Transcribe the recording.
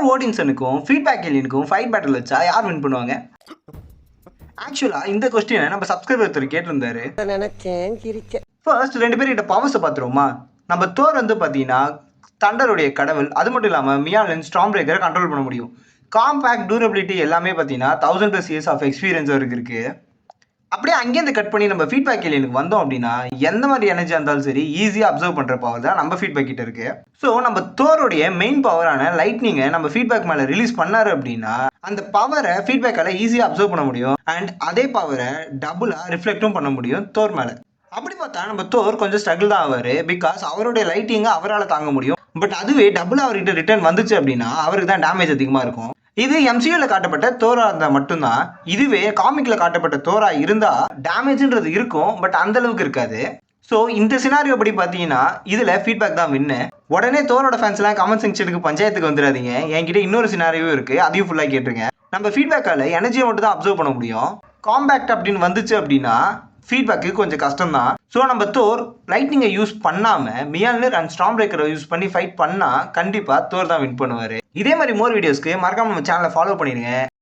Thor ஓடின்சனுக்கும் feedback ஏலியனுக்கும் fight battle வச்சா யார் win பண்ணுவாங்க? ஆக்சுவலாக இந்த கொஸ்டினை நம்ம சப்ஸ்கிரைபர் ஒருத்தர் கேட்டிருந்தாரு. ஃபர்ஸ்ட் 2 பேர்கிட்ட பவர்ஸை பார்த்துருவோமா? நம்ம தோர் வந்து பார்த்தீங்கன்னா தண்டருடைய கடவுள். அது மட்டும் இல்லாமல் மியாலின் ஸ்டார்ம் பிரேக்கரை கண்ட்ரோல் பண்ண முடியும். காம்பேக்ட் டூரபிலிட்டி எல்லாமே பார்த்தீங்கன்னா 1000+ இயர்ஸ் ஆஃப் எக்ஸ்பீரியன்ஸ் அவருக்கு இருக்கு. அப்படியே அங்கேருந்து கட் பண்ணி நம்ம ஃபீட்பேக் ஏலியனுக்கு வந்தோம் அப்படின்னா எந்த மாதிரி எனர்ஜியாக இருந்தாலும் சரி ஈஸியாக அப்சர்வ் பண்ணுற பவர் தான் நம்ம ஃபீட்பேக் கிட்ட இருக்கு. ஸோ நம்ம தோருடைய மெயின் பவரான லைட்னிங்கை நம்ம ஃபீட்பேக் மேலே ரிலீஸ் பண்ணாரு அப்படின்னா அந்த பவரை ஃபீட்பேக்கால ஈஸியாக அப்சர்வ் பண்ண முடியும். அண்ட் அதே பவரை டபுளாக ரிஃப்ளெக்டும் பண்ண முடியும் தோர் மேலே. அப்படி பார்த்தா நம்ம தோர் கொஞ்சம் ஸ்ட்ரகிள் தான் ஆவார். பிகாஸ் அவருடைய லைட்டிங்கை அவரால் தாங்க முடியும். பட் அதுவே டபுள் அவர்கிட்ட ரிட்டர்ன் வந்துச்சு அப்படின்னா அவருக்கு தான் டேமேஜ் அதிகமாக இருக்கும். இது எம்சியூல காட்டப்பட்ட தோரா இருந்தா மட்டும்தான். இதுவே காமிக்ல காட்டப்பட்ட தோரா இருந்தா டேமேஜ்ன்றது இருக்கும், பட் அந்த அளவுக்கு இருக்காது. ஸோ இந்த சினாரியோ படி பார்த்தீங்கன்னா இதுல ஃபீட்பேக் தான் வின்னு. உடனே தோரோட ஃபேன்ஸ் எல்லாம் கமெண்ட் செக்ஷனுக்கு பஞ்சாயத்துக்கு வந்துடாதீங்க. என்கிட்ட இன்னொரு சினாரியோ இருக்கு, அதையும் ஃபுல்லா கேட்டுருங்க. நம்ம ஃபீட்பேக்கால எனர்ஜியை மட்டும் தான் அப்சர்வ் பண்ண முடியும். காம்பேக்ட் அப்படின்னு வந்துச்சு அப்படின்னா ஃபீட்பேக்கு கொஞ்சம் கஷ்டம் தான். ஸோ நம்ம தோர் லைட்னிங்கை யூஸ் பண்ணாமல் மியால்னர் அண்ட் ஸ்டார்ம் பிரேக்கரை யூஸ் பண்ணி ஃபைட் பண்ணால் கண்டிப்பாக தோர் தான் வின் பண்ணுவார். இதே மாதிரி மோர் வீடியோஸ்க்கு மறக்காம நம்ம சேனலை ஃபாலோ பண்ணிடுங்க.